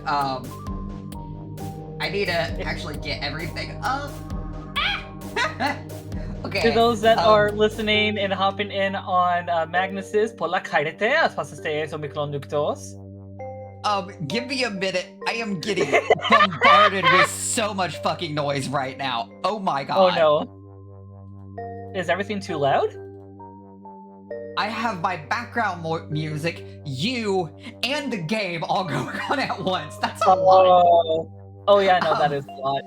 I need to actually get everything up. Okay. To those that are listening and hopping in on Magnus's Pola Kairete as pasiste so mikronuktos. Give me a minute. I am getting bombarded with so much fucking noise right now. Oh my god. Oh no. Is everything too loud? I have my background music, you, and the game all going on at once. That's a lot. Oh yeah, no, that is a lot.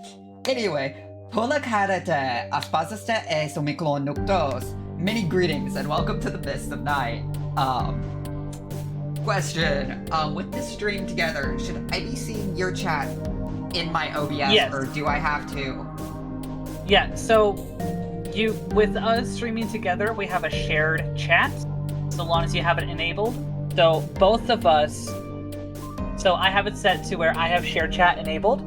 Anyway, Pola Karate Aspaziste e Somiklon Nuktos. Many greetings and welcome to the Mist of Night. Question. With this stream together, should I be seeing your chat in my OBS, yes, or do I have to? Yeah, so with us streaming together, we have a shared chat, so long as you have it enabled. So both of us, so I have it set to where I have shared chat enabled.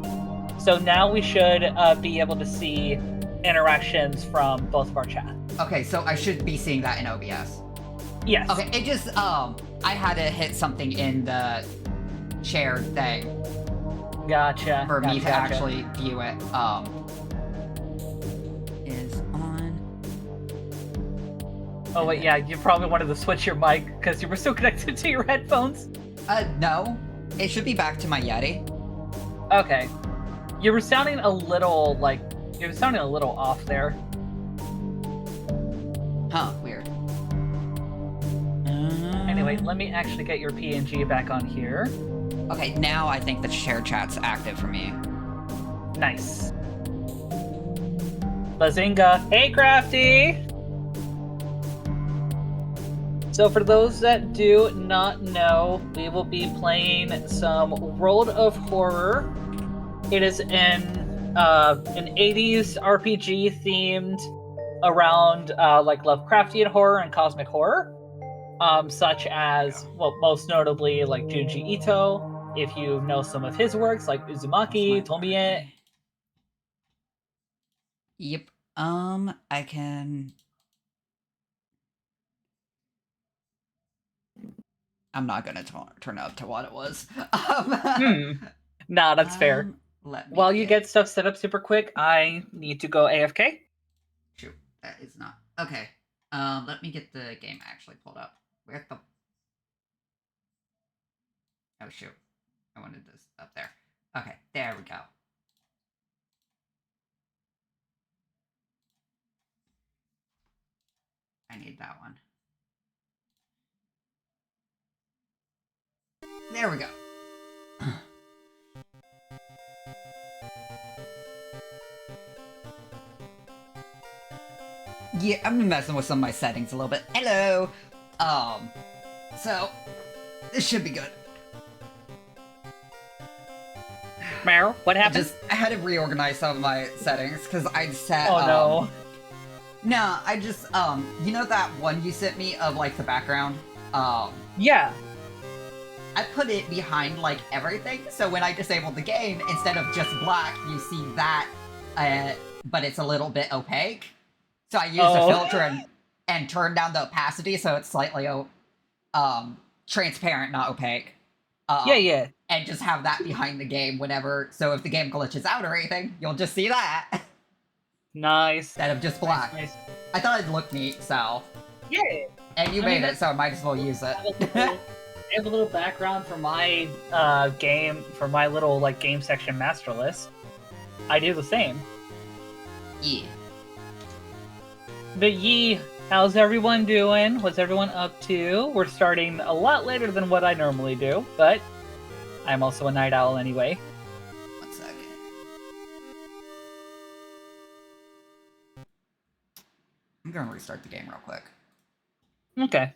So now we should be able to see interactions from both of our chats. Okay, so I should be seeing that in OBS. Yes. Okay, it just, I had to hit something in the shared thing. Gotcha. For me to actually view it. Is on. Oh wait, yeah, you probably wanted to switch your mic because you were still connected to your headphones. No. It should be back to my Yeti. Okay. You were sounding a little, off there. Huh, weird. Anyway, let me actually get your PNG back on here. Okay, now I think the share chat's active for me. Nice. Bazinga. Hey, Crafty! So for those that do not know, we will be playing some World of Horror. It is an 80s RPG themed around like Lovecraftian horror and cosmic horror. Such as, well, most notably, like Junji Ito, if you know some of his works, like Uzumaki, Tomie. Yep. I can... I'm not gonna turn up to what it was. Nah, that's fair. While you get stuff set up super quick, I need to go AFK. Shoot, that is not... Okay. Let me get the game actually pulled up. Where the... Oh, shoot. I wanted this up there. Okay, there we go. I need that one. There we go. Yeah, I'm messing with some of my settings a little bit. Hello! So, this should be good. Meryl, what happened? I had to reorganize some of my settings, because I set, oh no. No, I just, you know that one you sent me of, like, the background? Yeah. I put it behind, like, everything, so when I disabled the game, instead of just black, you see that, but it's a little bit opaque. So I used a filter and turned down the opacity so it's slightly, transparent, not opaque. Yeah. And just have that behind the game whenever, so if the game glitches out or anything, you'll just see that. Nice. Instead of just black. Nice. I thought it'd look neat, so. Yeah. And you made it, so I might as well use it. I have a little background for my my little like game section master list. I do the same. Yeah. But how's everyone doing? What's everyone up to? We're starting a lot later than what I normally do, but I'm also a night owl anyway. 1 second. I'm gonna restart the game real quick. Okay.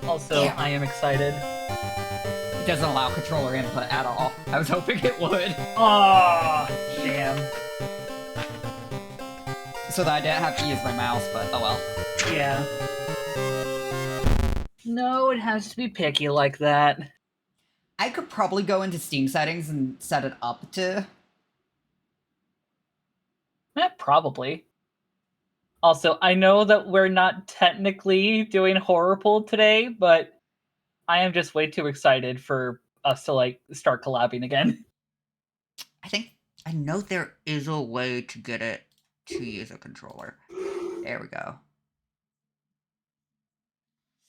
Also, yeah. I am excited. It doesn't allow controller input at all. I was hoping it would. Aw, damn. so that I didn't have to use my mouse, but oh well. Yeah. No, it has to be picky like that. I could probably go into Steam settings and set it up to... Probably. Also, I know that we're not technically doing Horror Pool today, but I am just way too excited for us to, like, start collabing again. I know there is a way to get it to use a controller. There we go.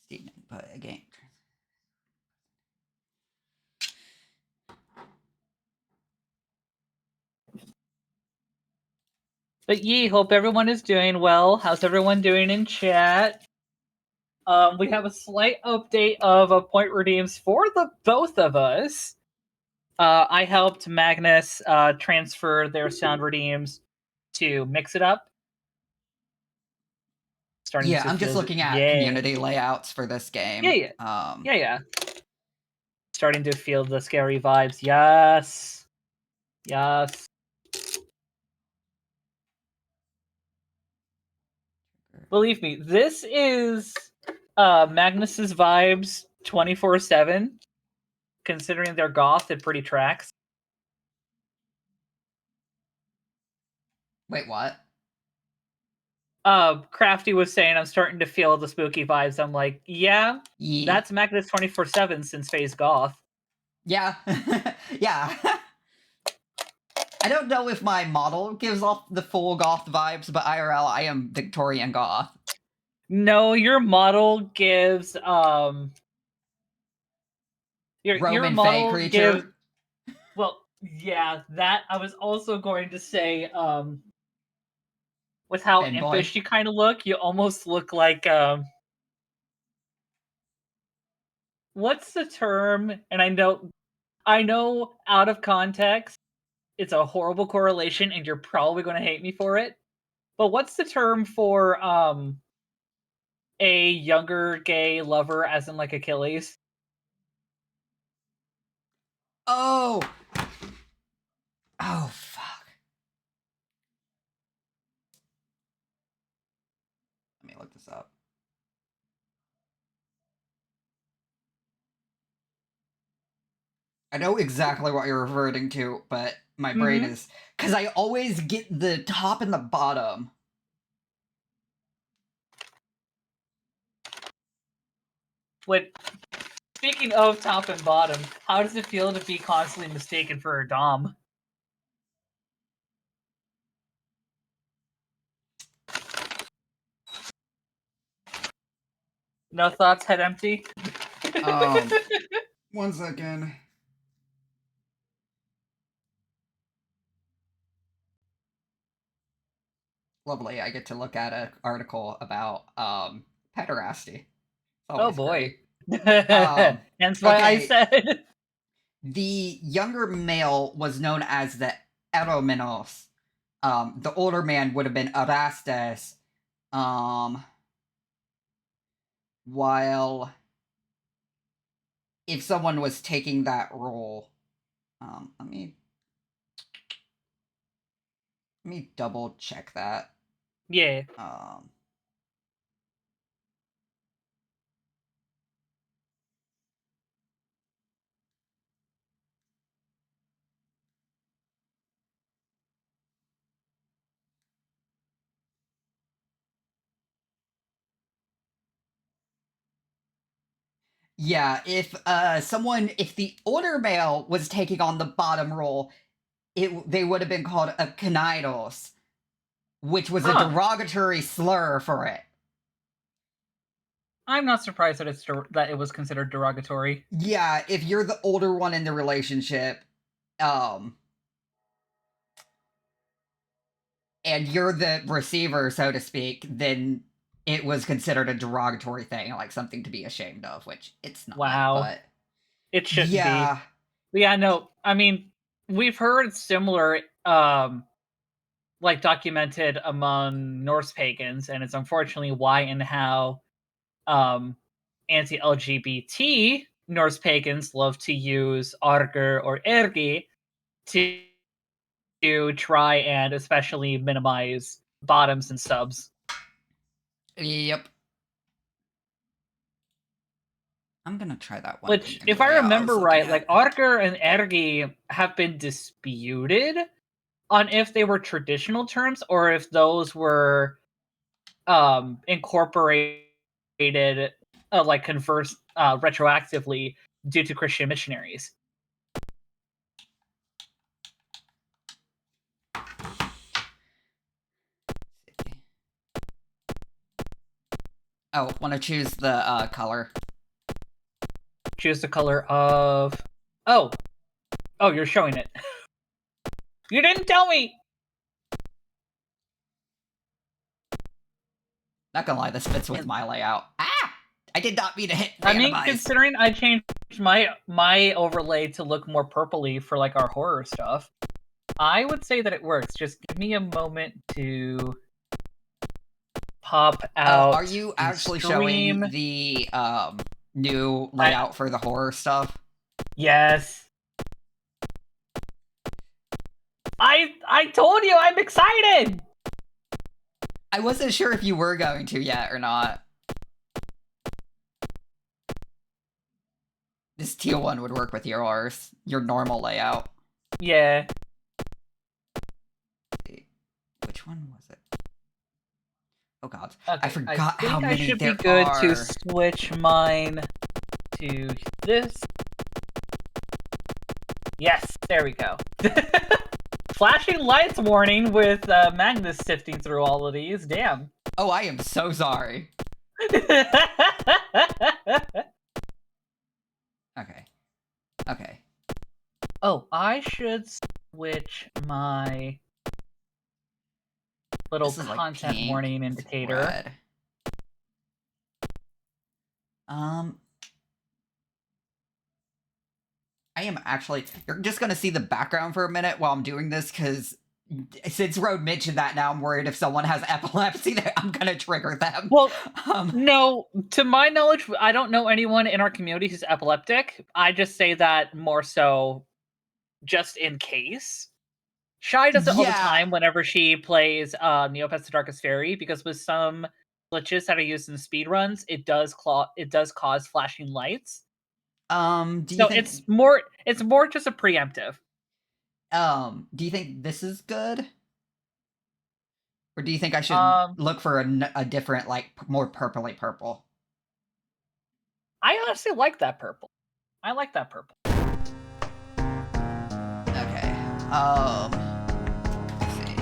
Steam input again. But hope everyone is doing well. How's everyone doing in chat? We have a slight update of point redeems for the both of us. I helped Magnus transfer their sound redeems to Mix It Up. Yeah, I'm just looking at community layouts for this game. Yeah. Starting to feel the scary vibes. Yes. Believe me, this is Magnus's vibes 24/7. Considering they're goth, it pretty tracks. Wait, what? Crafty was saying I'm starting to feel the spooky vibes. I'm like, yeah. That's Magnus 24/7 since Phase Goth. Yeah. Yeah. I don't know if my model gives off the full goth vibes, but IRL, I am Victorian goth. No, your model gives Roman your model fey creature. Gives, well, yeah, that I was also going to say with how impish you kind of look, you almost look like what's the term? And I know out of context it's a horrible correlation and you're probably going to hate me for it. But what's the term for a younger gay lover, as in like Achilles? Oh, fuck. Let me look this up. I know exactly what you're referring to, but my brain is... Because I always get the top and the bottom. Speaking of top and bottom, how does it feel to be constantly mistaken for a dom? No thoughts, head empty? 1 second. Lovely, I get to look at an article about pederasty. Oh boy. Hence why I said. The younger male was known as the Eromenos. The older man would have been Erastes. While if someone was taking that role, let me double check that. Yeah. Yeah, if the older male was taking on the bottom role, they would have been called a Knidos, which was a derogatory slur for it. I'm not surprised that it was considered derogatory. Yeah, if you're the older one in the relationship, and you're the receiver, so to speak, then it was considered a derogatory thing, like something to be ashamed of, which it's not. Wow. But it shouldn't be. But yeah, no, I mean, we've heard similar, like, documented among Norse pagans, and it's unfortunately why and how anti-LGBT Norse pagans love to use Arger or Ergi to try and especially minimize bottoms and subs. Yep. I'm gonna try that one. Which, if I remember right, like Arker and Ergi have been disputed on if they were traditional terms or if those were incorporated, like conversed retroactively due to Christian missionaries. Oh, want to choose the color? Choose the color of... Oh, you're showing it. You didn't tell me! Not gonna lie, this fits with my layout. Ah! I did not mean to hit randomize. I mean, considering I changed my overlay to look more purpley for like our horror stuff, I would say that it works. Just give me a moment to pop out. Are you actually showing the new layout for the horror stuff? Yes. I told you I'm excited. I wasn't sure if you were going to yet or not. This teal one would work with your normal layout. Yeah. Which one was it? Oh god, okay, I forgot how many there are. I should be good to switch mine to this. Yes, there we go. Flashing lights warning with Magnus sifting through all of these. Damn. Oh, I am so sorry. Okay. Oh, I should switch my little content like warning indicator. Red. I am actually... You're just going to see the background for a minute while I'm doing this, because since Road mentioned that, now I'm worried if someone has epilepsy, I'm going to trigger them. Well, no, to my knowledge, I don't know anyone in our community who's epileptic. I just say that more so just in case. Shy does it all the time whenever she plays Neopets the Darkest Fairy, because with some glitches that are used in speedruns, it does cause flashing lights. Do you think... it's more just a preemptive. Do you think this is good? Or do you think I should look for a different, like, more purpley purple? I honestly like that purple. I like that purple. Okay. Let's see.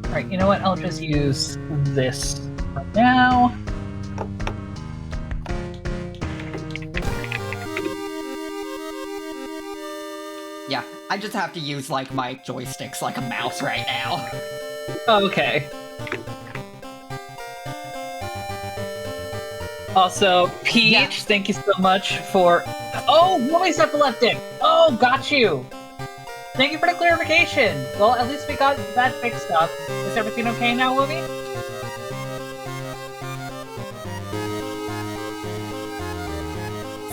Alright, you know what? I'll just use this for now. Yeah, I just have to use, like, my joysticks like a mouse right now. Okay. Also, Peach, thank you so much for... Oh, Woolie's epileptic! Oh, got you! Thank you for the clarification! Well, at least we got that fixed up. Is everything okay now, Woomy?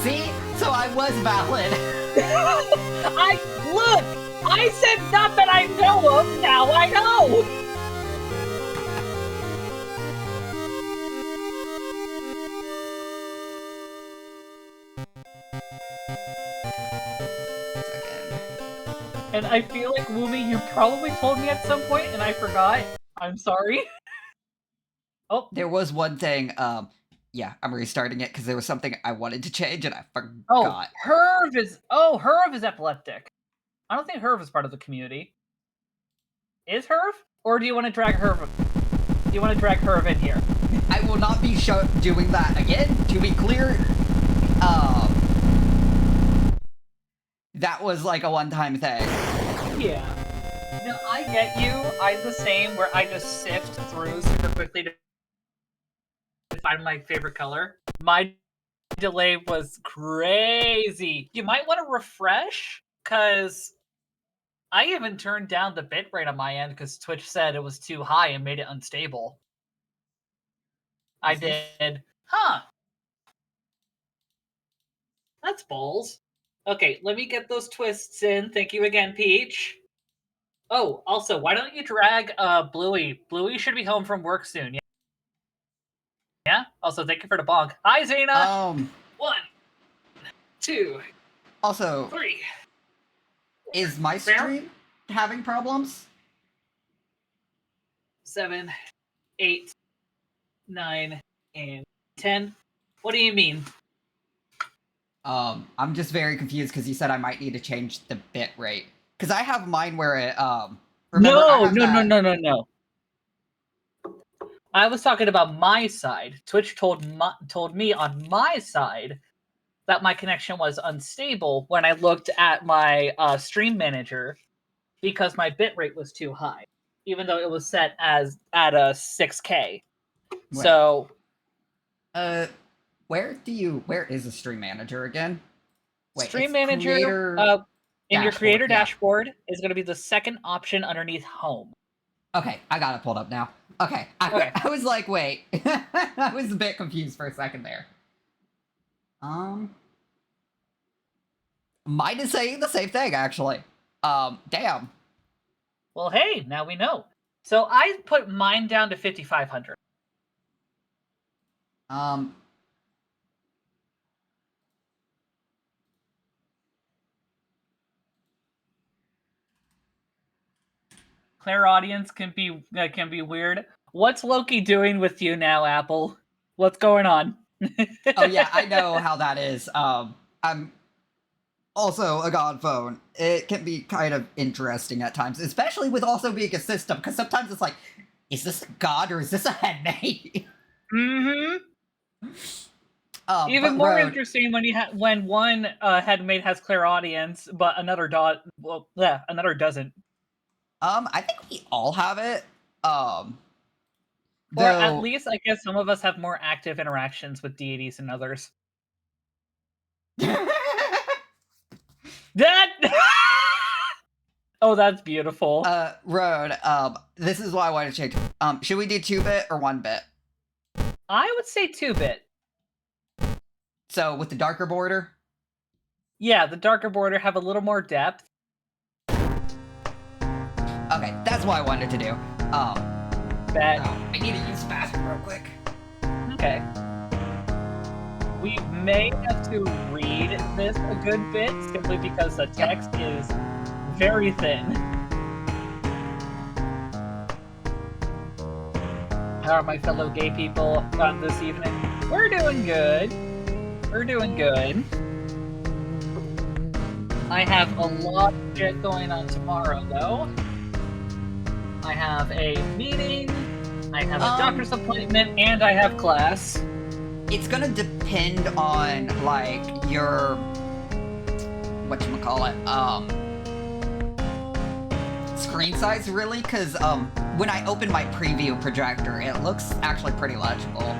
See? So I was valid. Look! I said not that I know of, now I know! And I feel like, Woomy, you probably told me at some point and I forgot. I'm sorry. Oh. There was one thing, yeah, I'm restarting it because there was something I wanted to change and I forgot. Oh, Herv is epileptic. I don't think Herv is part of the community. Is Herv? Or do you want to drag Herv? Do you want to drag Herv in here? I will not be doing that again. To be clear, that was like a one-time thing. Yeah. No, I get you. I'm the same, where I just sift through super quickly to find my favorite color. My delay was crazy. You might want to refresh, because I even turned down the bitrate on my end because Twitch said it was too high and made it unstable. I did. Huh. That's balls. Okay, let me get those twists in. Thank you again, Peach. Oh, also, why don't you drag Bluey? Bluey should be home from work soon, yeah? Yeah? Also, thank you for the bonk. Hi, Zena! 1, 2, Also, 3. is my stream having problems? 7, 8, 9, and 10. What do you mean? I'm just very confused because you said I might need to change the bit rate. Because I have mine where it, remember No. I was talking about my side. Twitch told me on my side that my connection was unstable when I looked at my stream manager because my bitrate was too high, even though it was set as at a 6K. Right. So, where is the stream manager again? Wait, stream manager in your creator dashboard is going to be the second option underneath home. Okay, I got it pulled up now. Okay, I was like, wait, I was a bit confused for a second there. Mine is saying the same thing actually. Damn. Well, hey, now we know. So I put mine down to 5,500. Clairaudience can be weird. What's Loki doing with you now, Apple? What's going on? Oh yeah, I know how that is. I'm also a god phone. It can be kind of interesting at times, especially with also being a system, because sometimes it's like, is this a god or is this a headmate? Mm-hmm. Even more interesting when one headmate has clairaudience, but another another doesn't. I think we all have it. Or at least, I guess some of us have more active interactions with deities than others. That. Oh, that's beautiful. Road. This is why I wanted to change. Should we do 2-bit or 1-bit? I would say 2-bit. So with the darker border. Yeah, the darker border have a little more depth. Okay, that's what I wanted to do. I need to use the bathroom real quick. Okay. We may have to read this a good bit, simply because the text is very thin. How are my fellow gay people this evening? We're doing good. We're doing good. I have a lot of shit going on tomorrow, though. I have a meeting, I have a doctor's appointment, and I have class. It's gonna depend on, like, your... whatchamacallit, screen size, really, because, when I open my preview projector, it looks actually pretty legible.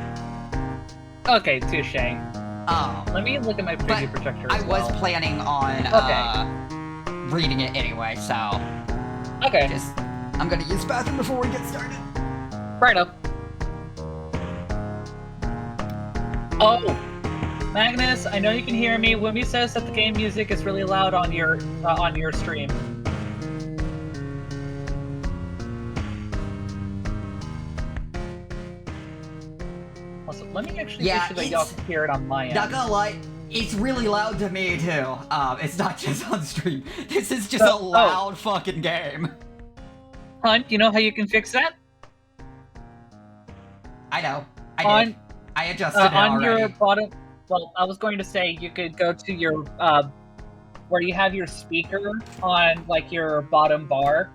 Okay, touche. Let me look at my preview projector as well. I was planning on, reading it anyway, so... Okay. I'm gonna use the bathroom before we get started. Righto. Oh! Magnus, I know you can hear me. Wimmy says that the game music is really loud on your stream. Also, let me actually make sure that y'all can hear it on my end. Not gonna lie, it's really loud to me too. It's not just on stream. This is just a loud fucking game. Hunt, you know how you can fix that? I know. I adjusted it on already. Your bottom. Well, I was going to say you could go to your where you have your speaker on like your bottom bar.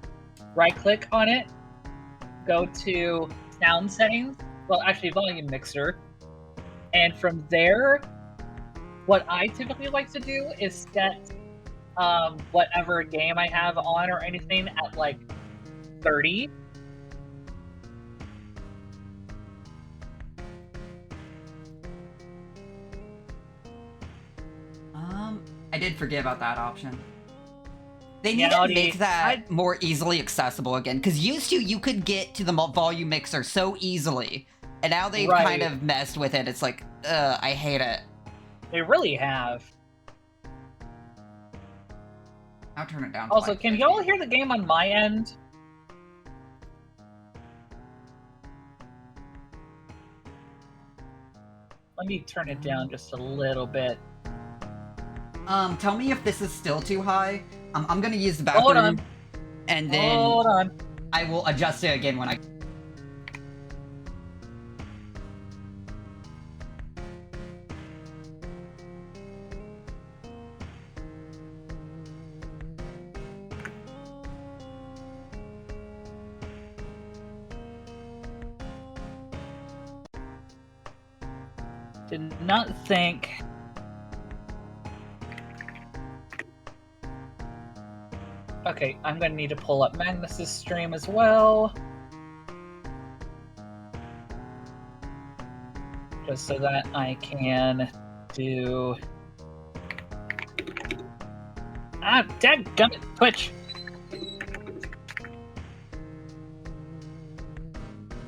Right click on it. Go to sound settings. Well, actually, volume mixer. And from there, what I typically like to do is set whatever game I have on or anything at like 30. I did forget about that option. They need to make that more easily accessible again, because used to you could get to the volume mixer so easily, and now they've kind of messed with it. It's like, I hate it. They really have. I'll turn it down. Also, can y'all hear the game on my end? Let me turn it down just a little bit. Tell me if this is still too high. I'm gonna use the bathroom. Hold on. And then Hold on. I will adjust it again when I... Did not think... Okay, I'm gonna need to pull up Magnus's stream as well. Just so that I can do... Ah, dadgummit, Twitch!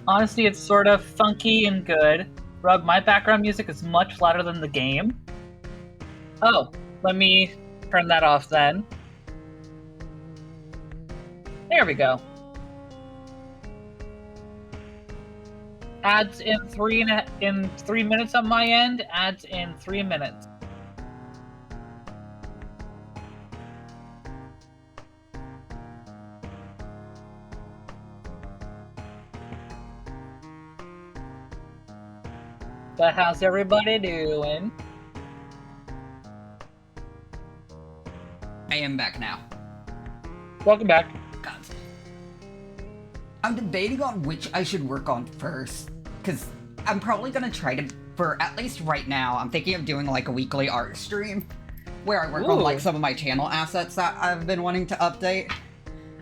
Honestly, it's sort of funky and good. Rug, my background music is much louder than the game. Oh, let me turn that off then. There we go. Ads in 3 minutes on my end. Ads in 3 minutes. But how's everybody doing? I am back now. Welcome back. I'm debating on which I should work on first, because I'm probably going to try to, for at least right now, I'm thinking of doing like a weekly art stream, where I work on like some of my channel assets that I've been wanting to update.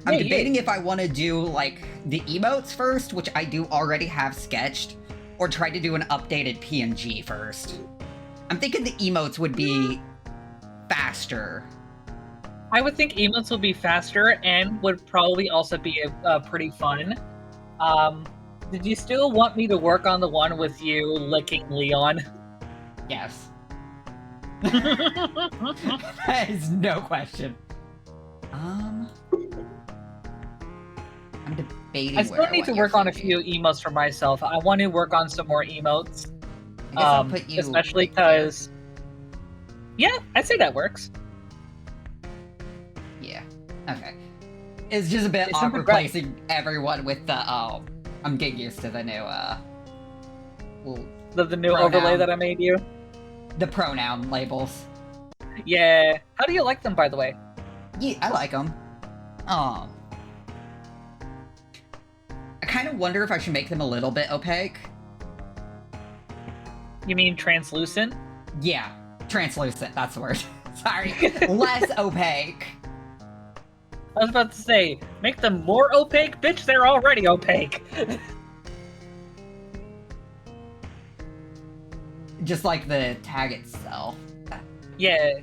I'm debating if I want to do like the emotes first, which I do already have sketched, or try to do an updated PNG first. I'm thinking the emotes would be faster. I would think emotes will be faster and would probably also be pretty fun. Did you still want me to work on the one with you licking Leon? Yes. That is no question. I'm debating. I still need to work on a few emotes for myself. I want to work on some more emotes. I guess I'll put you especially because... Yeah, I'd say that works. Yeah. Okay. It's just a bit awkward placing everyone with the, I'm getting used to the new, the new overlay that I made you? The pronoun labels. Yeah. How do you like them, by the way? Yeah, I like them. I kind of wonder if I should make them a little bit opaque. You mean translucent? Yeah, translucent, that's the word. Sorry. Less opaque. I was about to say, make them more opaque? Bitch, they're already opaque. Just like the tag itself. Yeah.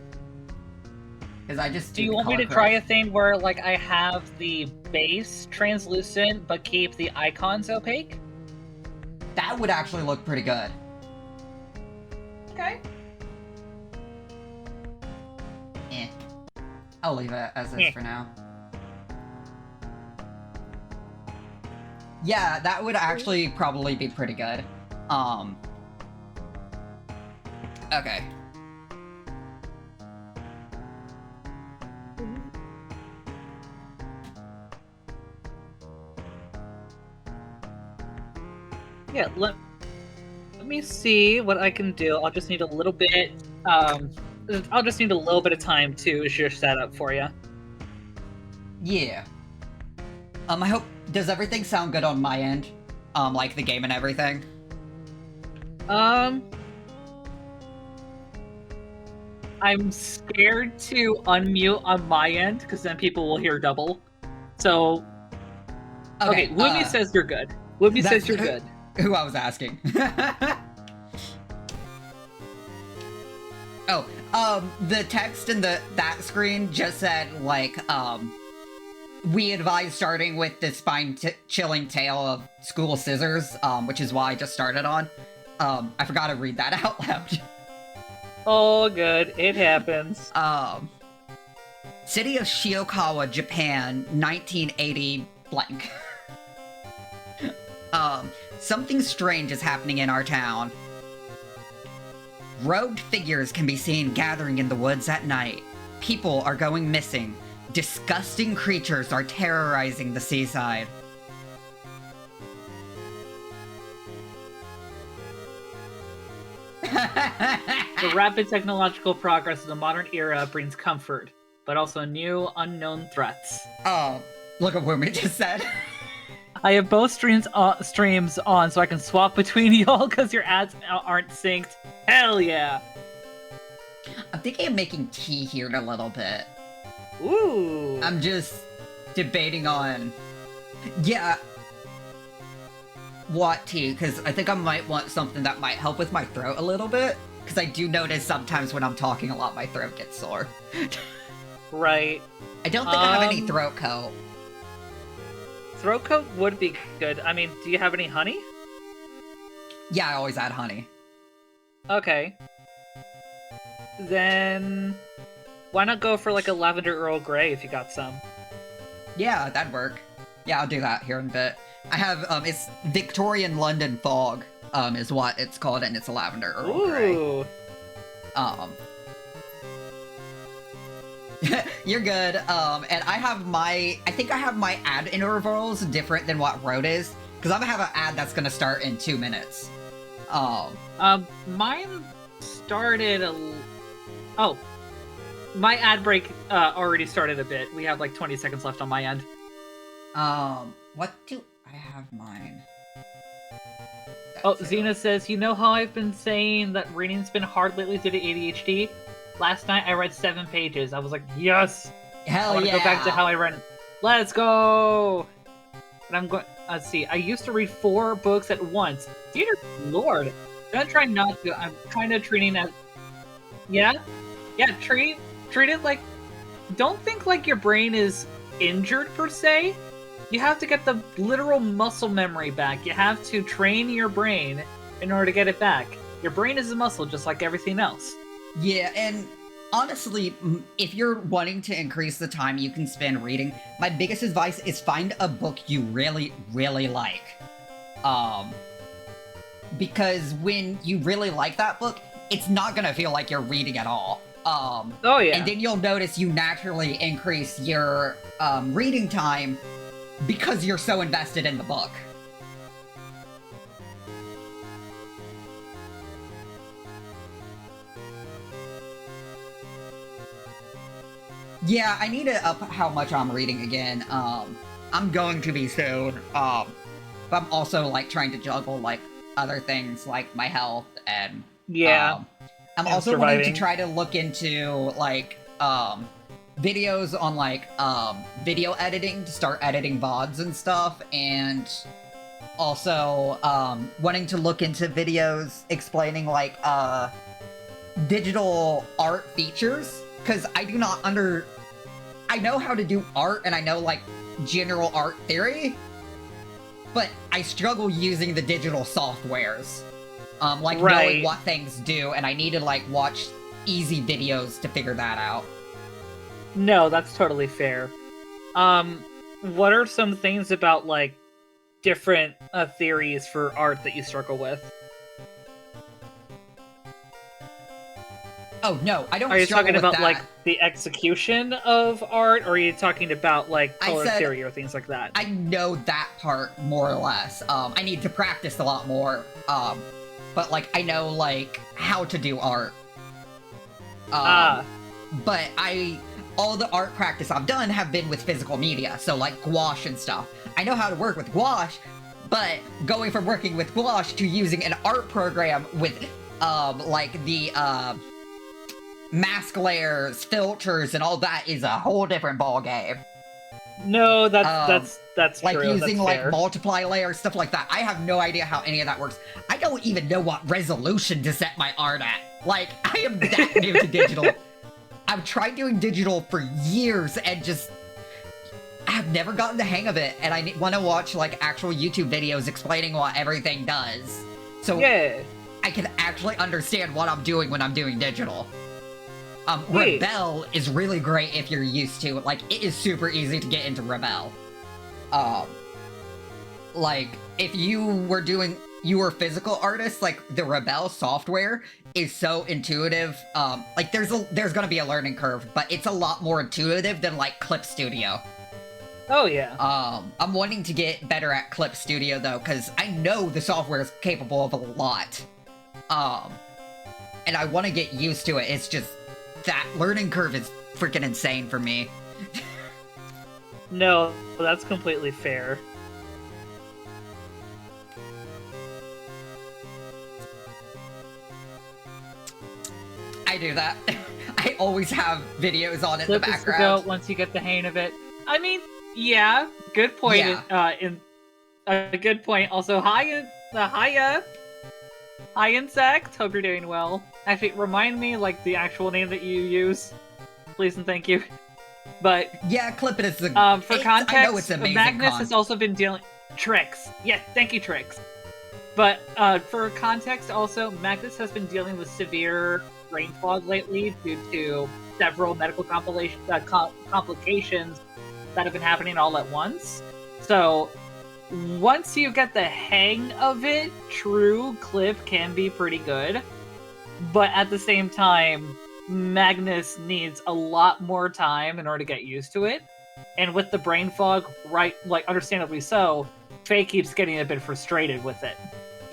Because I just do you want me to try a thing where, like, I have the base translucent, but keep the icons opaque? That would actually look pretty good. Okay. I'll leave it as is for now. Yeah, that would actually probably be pretty good. Okay. Yeah, let me see what I can do. I'll just need a little bit, I'll just need a little bit of time to just set up for you. Yeah. I hope, does everything sound good on my end? Like the game and everything? I'm scared to unmute on my end, because then people will hear double. So, okay, Woomy says you're good. Woomy says you're good. Who I was asking. Oh, The text in that screen just said, like, we advise starting with the spine-chilling tale of School Scissors, which is why I just started on. I forgot to read that out loud. Oh, good. It happens. City of Shiokawa, Japan, 1980 blank. Something strange is happening in our town. Robed figures can be seen gathering in the woods at night. People are going missing. Disgusting creatures are terrorizing the seaside. The rapid technological progress of the modern era brings comfort, but also new, unknown threats. Oh, look at what we just said. I have both streams on so I can swap between y'all because your ads aren't synced. Hell yeah! I'm thinking of making tea here in a little bit. Ooh. I'm just debating on... Yeah. What tea? Because I think I might want something that might help with my throat a little bit. Because I do notice sometimes when I'm talking a lot, my throat gets sore. Right. I don't think I have any throat coat. Throat coat would be good. I mean, do you have any honey? Yeah, I always add honey. Okay. Then... why not go for like a lavender Earl Grey if you got some? Yeah, that'd work. Yeah, I'll do that here in a bit. I have, it's Victorian London Fog, is what it's called, and it's a lavender Earl Grey. You're good, and I think I have my ad intervals different than what Road is, because I'm gonna have an ad that's gonna start in 2 minutes. Mine started oh. My ad break already started a bit. We have like 20 seconds left on my end. What do I have mine? Oh, Xena says, you know how I've been saying that reading's been hard lately due to ADHD? Last night I read 7 pages. I was like, yes! Hell I want to yeah! go back to how I read. Let's go! And I'm going. Let's see. I used to read 4 books at once. Dear Lord, I'm gonna try not to. I'm kind of treating it. Yeah, treat it like. Don't think like your brain is injured per se. You have to get the literal muscle memory back. You have to train your brain in order to get it back. Your brain is a muscle, just like everything else. Yeah, and honestly, if you're wanting to increase the time you can spend reading, my biggest advice is find a book you really, really like. Because when you really like that book, it's not gonna feel like you're reading at all. Oh yeah. And then you'll notice you naturally increase your reading time because you're so invested in the book. Yeah, I need to up how much I'm reading again. I'm going to be soon. But I'm also like trying to juggle like other things like my health and yeah. I'm also wanting to try to look into like videos on like video editing to start editing VODs and stuff, and also wanting to look into videos explaining like digital art features, because I do not I know how to do art and I know like general art theory, but I struggle using the digital softwares. Like knowing what things do, and I need to like watch easy videos to figure that out. No, that's totally fair. What are some things about like different theories for art that you struggle with? Oh no, I don't. Are you talking about that. like the execution of art, or are you talking about like color theory or things like that? I know that part more or less. I need to practice a lot more. But like I know like how to do art. But all the art practice I've done have been with physical media, so like gouache and stuff. I know how to work with gouache, but going from working with gouache to using an art program with like the mask layers, filters, and all that is a whole different ball game. No, that's like true. using that's like fair. multiply layers, stuff like that. I have no idea how any of that works. I don't even know what resolution to set my art at. Like, I am that new to digital. I've tried doing digital for years and just... I've never gotten the hang of it, and I want to watch, like, actual YouTube videos explaining what everything does. So Yeah. I can actually understand what I'm doing when I'm doing digital. Wait. Rebel is really great if you're used to it. Like, it is super easy to get into Rebel. Like, if you were physical artists, like, the Rebel software is so intuitive. Like, there's gonna be a learning curve, but it's a lot more intuitive than, like, Clip Studio. Oh, yeah. I'm wanting to get better at Clip Studio, though, because I know the software is capable of a lot. And I want to get used to it. It's just, that learning curve is freaking insane for me. No, that's completely fair. I do that. I always have videos on in the Clip is background. to go once you get the hang of it. I mean, yeah, good point. Yeah. A good point. Also, hi insect. Hope you're doing well. Actually, remind me like the actual name that you use, please and thank you. But yeah, Clip It is the. For context, I know it's amazing. Magnus has also been dealing Tricks. Yeah, thank you, Tricks. But for context, also Magnus has been dealing with severe brain fog lately due to several medical complications that have been happening all at once. So once you get the hang of it, true, Clip can be pretty good. But at the same time, Magnus needs a lot more time in order to get used to it. And with the brain fog, right, like understandably so, Faye keeps getting a bit frustrated with it.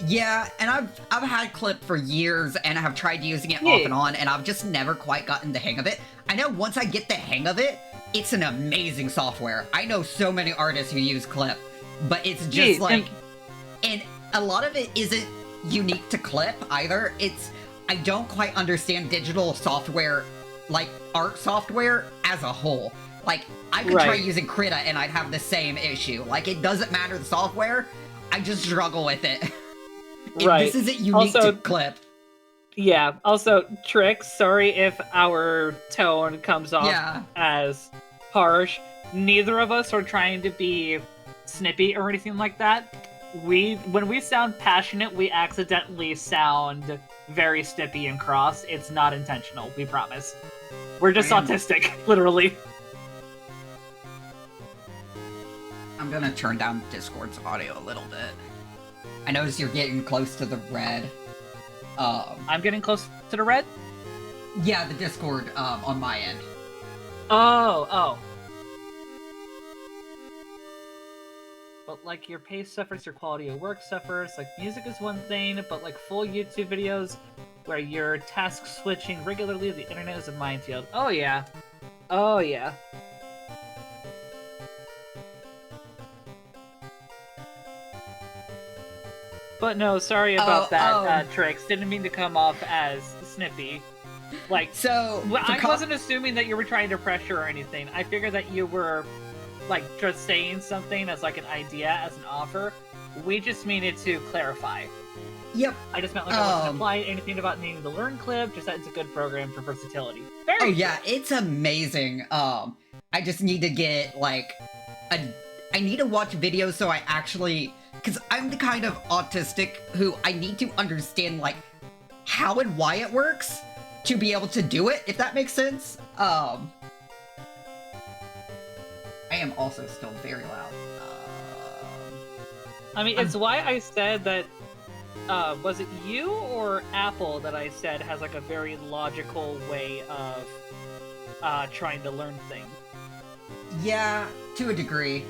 Yeah, and I've had Clip for years, and I have tried using it off and on, and I've just never quite gotten the hang of it. I know once I get the hang of it, it's an amazing software. I know so many artists who use Clip, but it's just and a lot of it isn't unique to Clip either. I don't quite understand digital software, like art software as a whole. Like, I could try using Krita and I'd have the same issue. Like, it doesn't matter the software, I just struggle with it. This isn't unique to Clip. Yeah, also, Tricks, sorry if our tone comes off as harsh. Neither of us are trying to be snippy or anything like that. When we sound passionate, we accidentally sound very snippy and cross. It's not intentional, we promise. We're just autistic, literally. I'm gonna turn down Discord's audio a little bit. I notice you're getting close to the red. I'm getting close to the red? Yeah, the Discord on my end. Oh. But, like, your pace suffers, your quality of work suffers. Like, music is one thing, but, like, full YouTube videos where you're task switching regularly, the internet is a minefield. Oh, yeah. Oh, yeah. But no, sorry about that, Tricks. Didn't mean to come off as snippy. Like, so I wasn't assuming that you were trying to pressure or anything. I figured that you were, like, just saying something as, like, an idea, as an offer. We just needed to clarify. Yep. I just meant, like, I wasn't implying anything about needing to learn Clip, just that it's a good program for versatility. Very yeah, it's amazing. I just need to get, like, I need to watch videos so I actually... Because I'm the kind of autistic who I need to understand, like, how and why it works to be able to do it, if that makes sense. I am also still very loud. I mean, it's why I said that, was it you or Apple that I said has, like, a very logical way of trying to learn things? Yeah, to a degree.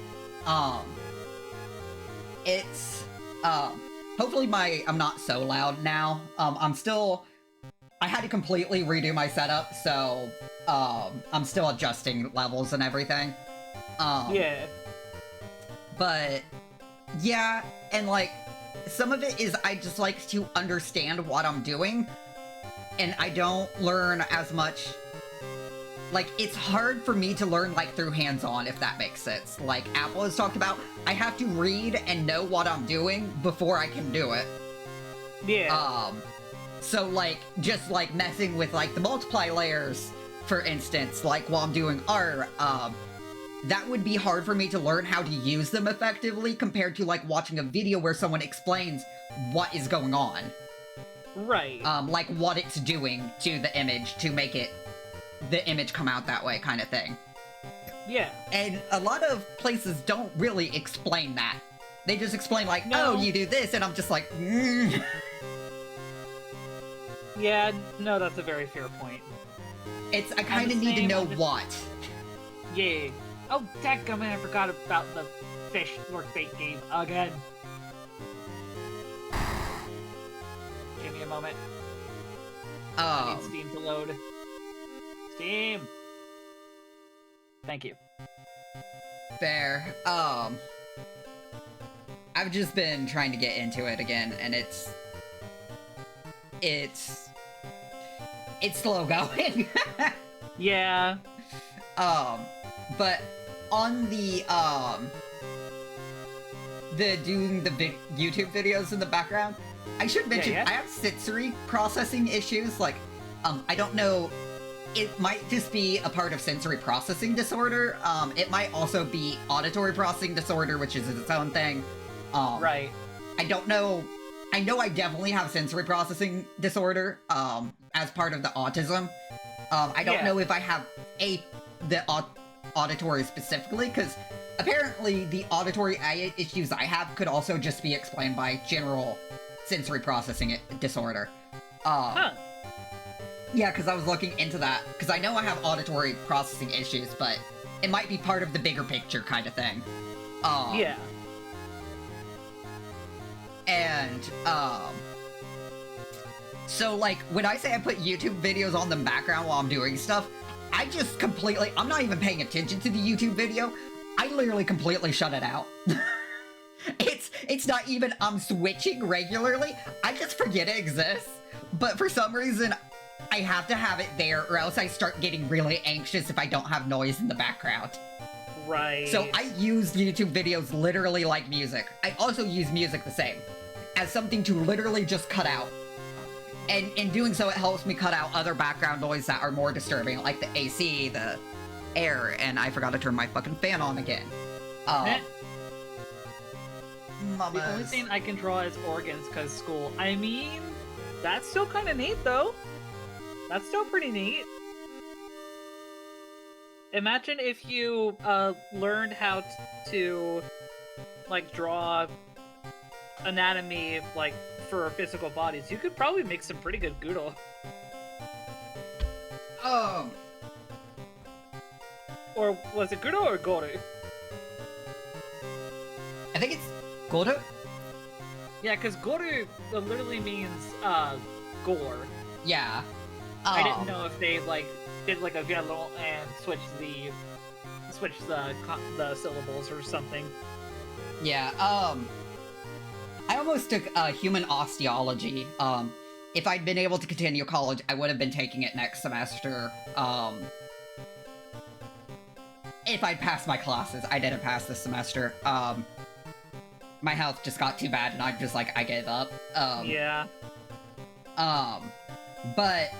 It's, hopefully I'm not so loud now. I had to completely redo my setup, so, I'm still adjusting levels and everything. Yeah. But, yeah, and, like, some of it is I just like to understand what I'm doing, and I don't learn as much... Like, it's hard for me to learn, like, through hands-on, if that makes sense. Like Apple has talked about, I have to read and know what I'm doing before I can do it. Yeah. So, like, just, like, messing with, like, the multiply layers, for instance, like, while I'm doing art, that would be hard for me to learn how to use them effectively compared to, like, watching a video where someone explains what is going on. Right. Like, what it's doing to the image to make the image come out that way, kind of thing. Yeah. And a lot of places don't really explain that. They just explain, like, No. oh, you do this, and I'm just like, Yeah, no, that's a very fair point. I kind of need to know what. Yeah. Oh, dadgummit, I forgot about the fish lurk bait game again. Give me a moment. I need Steam to load. Steam! Thank you. Fair. I've just been trying to get into it again, and it's slow going. Yeah. But on the doing the YouTube videos in the background, I should mention I have sensory processing issues. Like, I don't know. It might just be a part of sensory processing disorder. It might also be auditory processing disorder, which is its own thing. Right. I don't know. I know I definitely have sensory processing disorder, as part of the autism. I don't know if I have the auditory specifically, because apparently the auditory issues I have could also just be explained by general sensory processing disorder. Yeah, because I was looking into that, because I know I have auditory processing issues, but it might be part of the bigger picture kind of thing. Yeah. And, so, like, when I say I put YouTube videos on the background while I'm doing stuff, I just completely, I'm not even paying attention to the YouTube video. I literally completely shut it out. It's not even I'm switching regularly. I just forget it exists. But for some reason, I have to have it there, or else I start getting really anxious if I don't have noise in the background. Right. So I use YouTube videos literally like music. I also use music the same, as something to literally just cut out. And in doing so, it helps me cut out other background noise that are more disturbing, like the AC, the air, and I forgot to turn my fucking fan on again. The only thing I can draw is organs, because school. I mean, that's still kind of neat, though. That's still pretty neat. Imagine if you learned how to, like, draw anatomy, like, for physical bodies. You could probably make some pretty good Goodle. Or was it Goodle or Goru? I think it's Goru? Yeah, because Goru literally means, gore. Yeah. I didn't know if they, like, did, like, a Violon and switch the syllables or something. Yeah, I almost took, human osteology. If I'd been able to continue college, I would have been taking it next semester, if I'd passed my classes. I didn't pass this semester. My health just got too bad, and I'm just like, I gave up. Yeah. But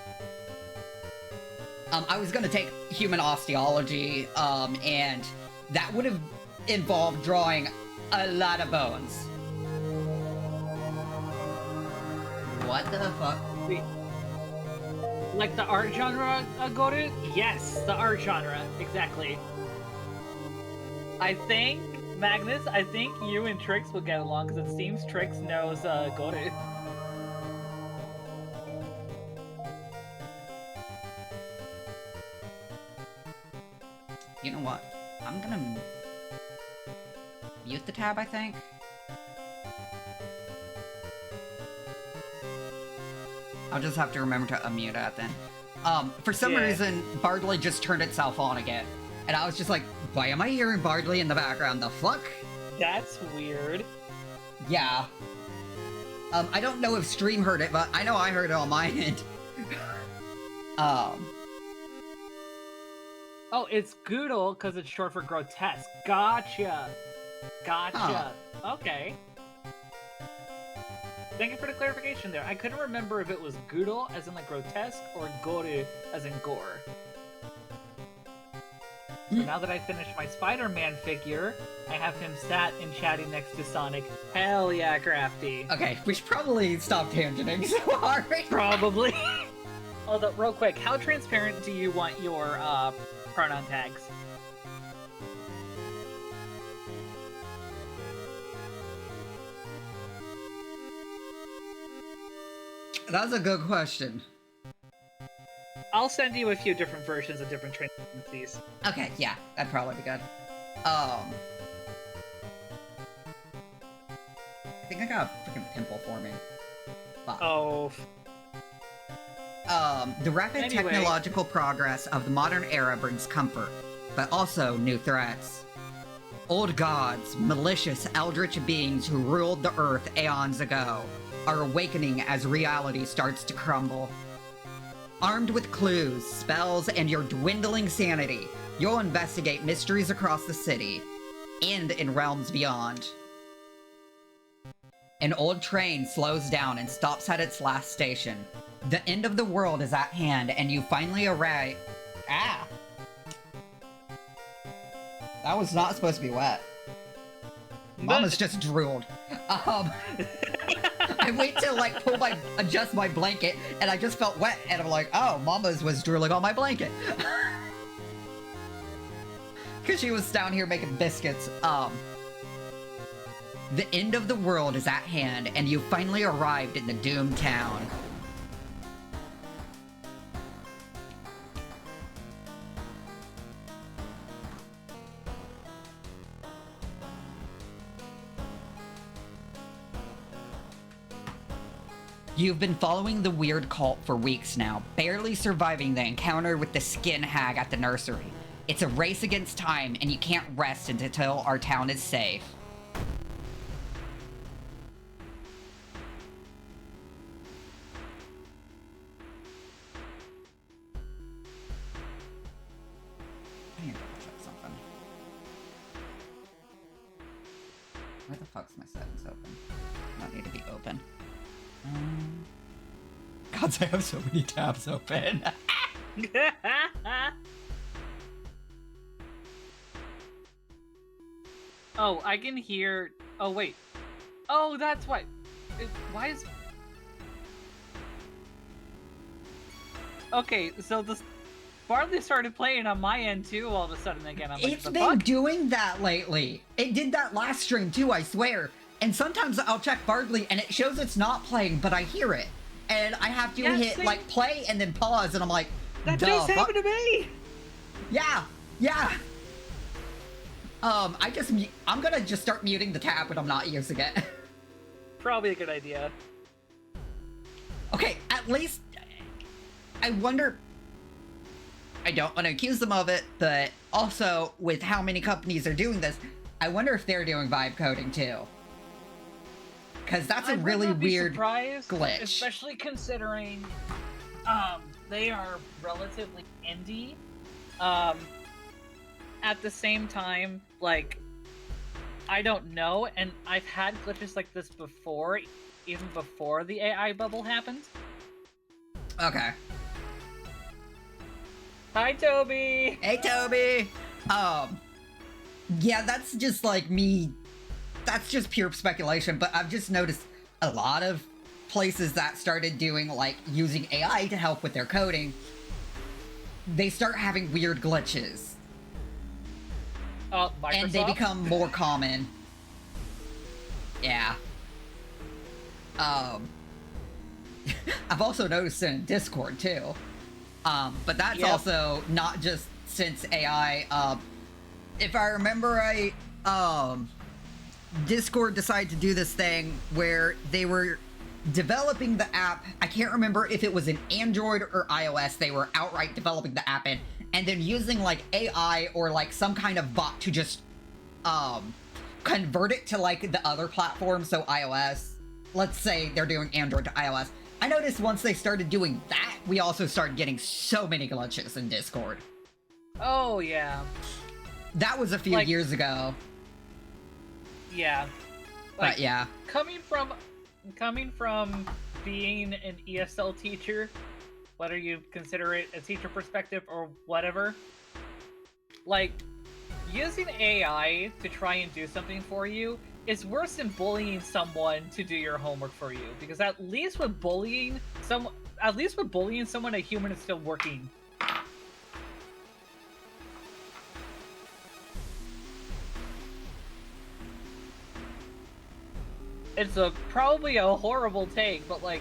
I was gonna take human osteology, and that would have involved drawing a lot of bones. What the fuck? Wait. Like the art genre, Goru? Yes, the art genre, exactly. I think, Magnus, you and Trix will get along, because it seems Trix knows, Goru. You know what? I'm gonna mute the tab, I think. I'll just have to remember to unmute that then. For some reason, Bardley just turned itself on again. And I was just like, why am I hearing Bardley in the background? The fuck? That's weird. Yeah. I don't know if stream heard it, but I know I heard it on my end. Oh, it's Goodle because it's short for grotesque. Gotcha. Gotcha. Okay. Thank you for the clarification there. I couldn't remember if it was Guro, as in like grotesque, or Goru, as in gore. So now that I finished my Spider-Man figure, I have him sat and chatting next to Sonic. Hell yeah, Crafty. Okay, we should probably stop tangenting so hard. Probably. Although, real quick, how transparent do you want your pronoun tags? That's a good question. I'll send you a few different versions of different transparencies. Okay, yeah, that'd probably be good. I think I got a freaking pimple forming. Fuck. Oh. The rapid technological progress of the modern era brings comfort, but also new threats. Old gods, malicious eldritch beings who ruled the Earth aeons ago, are awakening as reality starts to crumble. Armed with clues, spells, and your dwindling sanity, you'll investigate mysteries across the city, and in realms beyond. An old train slows down and stops at its last station. The end of the world is at hand, and you finally arrive. Ah! That was not supposed to be wet. Mama's just drooled. I wait to like adjust my blanket, and I just felt wet, and I'm like, oh, Mama's was drooling on my blanket. Because she was down here making biscuits. The end of the world is at hand, and you finally arrived in the doomed town. You've been following the weird cult for weeks now, barely surviving the encounter with the skin hag at the nursery. It's a race against time, and you can't rest until our town is safe. I need to check something. Where the fuck's my settings open? Not need to be open. God, I have so many tabs open. Oh, I can hear... Oh, wait. Oh, that's why... Why is... Okay, so the Barley started playing on my end too all of a sudden again. I'm like, it's been doing that lately. It did that last stream too, I swear. And sometimes I'll check Bardley and it shows it's not playing, but I hear it. And I have to hit like play and then pause, and I'm like, that just happened to me! Yeah, yeah. I'm gonna just start muting the tab when I'm not using it. Probably a good idea. Okay, at least, I wonder, I don't want to accuse them of it, but also with how many companies are doing this, I wonder if they're doing vibe coding too. Because that's a really weird glitch. Especially considering they are relatively indie. At the same time, like, I don't know, and I've had glitches like this before, even before the AI bubble happened. Okay. Hi, Toby! Hey, Toby! Yeah, that's just like me. That's just pure speculation, but I've just noticed a lot of places that started doing, like, using AI to help with their coding, they start having weird glitches. Microsoft? And they become more common. Yeah. I've also noticed it in Discord, too. But that's also not just since AI. If I remember right, Discord decided to do this thing where they were developing the app. I can't remember if it was in Android or iOS. They were outright developing the app in, and then using like AI or like some kind of bot to just convert it to like the other platform. So iOS, let's say they're doing Android to iOS. I noticed once they started doing that, we also started getting so many glitches in Discord. Oh yeah. That was a few years ago. Yeah. But yeah. Coming from coming from being an ESL teacher, whether you consider it a teacher perspective or whatever, like, using AI to try and do something for you is worse than bullying someone to do your homework for you. Because at least with bullying someone, a human is still working. It's probably a horrible take, but like,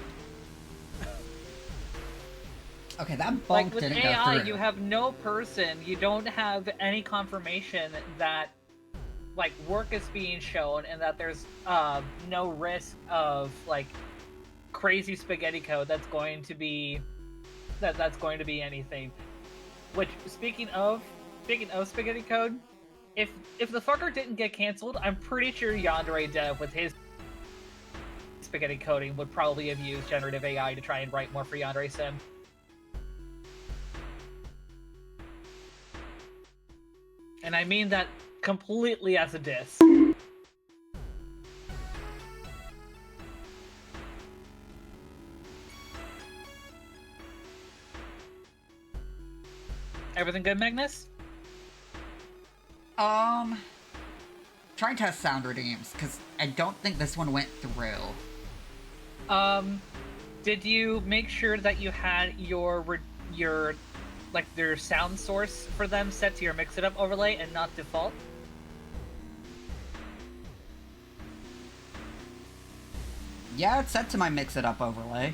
Okay, that bonk like with didn't AI, go through. you have no person. You don't have any confirmation that like work is being shown and that there's no risk of like crazy spaghetti code that's going to be anything. Which, speaking of spaghetti code, if the fucker didn't get canceled, I'm pretty sure Yandere Dev with his spaghetti coding would probably have used generative AI to try and write more for Yandere Sim. And I mean that completely as a diss. Everything good, Magnus? Try and test sound redeems, because I don't think this one went through. Did you make sure that you had your like their sound source for them set to your mix it up overlay and not default? Yeah, it's set to my mix it up overlay.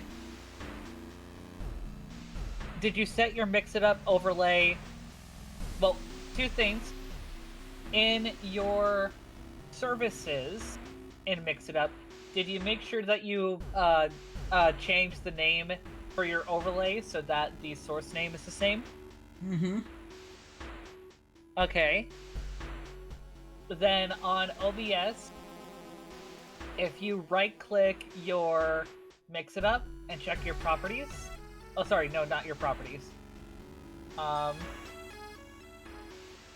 Did you set your mix it up overlay? Well, two things. In your services in mix it up, did you make sure that you changed the name for your overlay so that the source name is the same? Mm-hmm. Okay. Then on OBS, if you right-click your mix it up and check your properties. Oh, sorry, no, not your properties.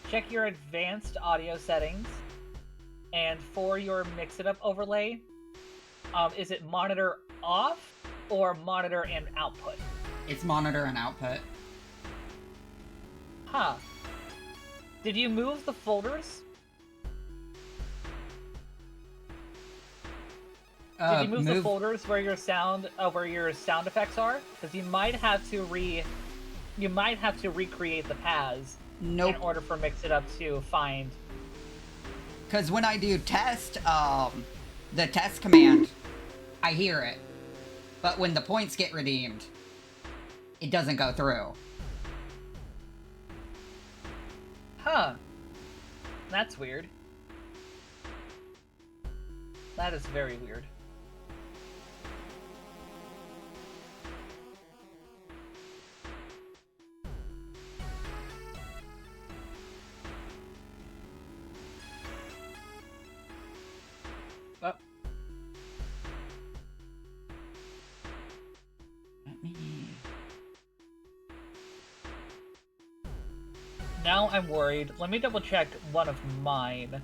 Check your advanced audio settings, and for your mix it up overlay, is it monitor off or monitor and output? It's monitor and output. Huh. Did you move the folders? Did you move the folders where your sound effects are? Because you might have to recreate the paths. Nope. In order for mix it up to find. Because when I do test, the test command, I hear it. But when the points get redeemed, it doesn't go through. Huh. That's weird. That is very weird. Oh. Now I'm worried. Let me double check one of mine.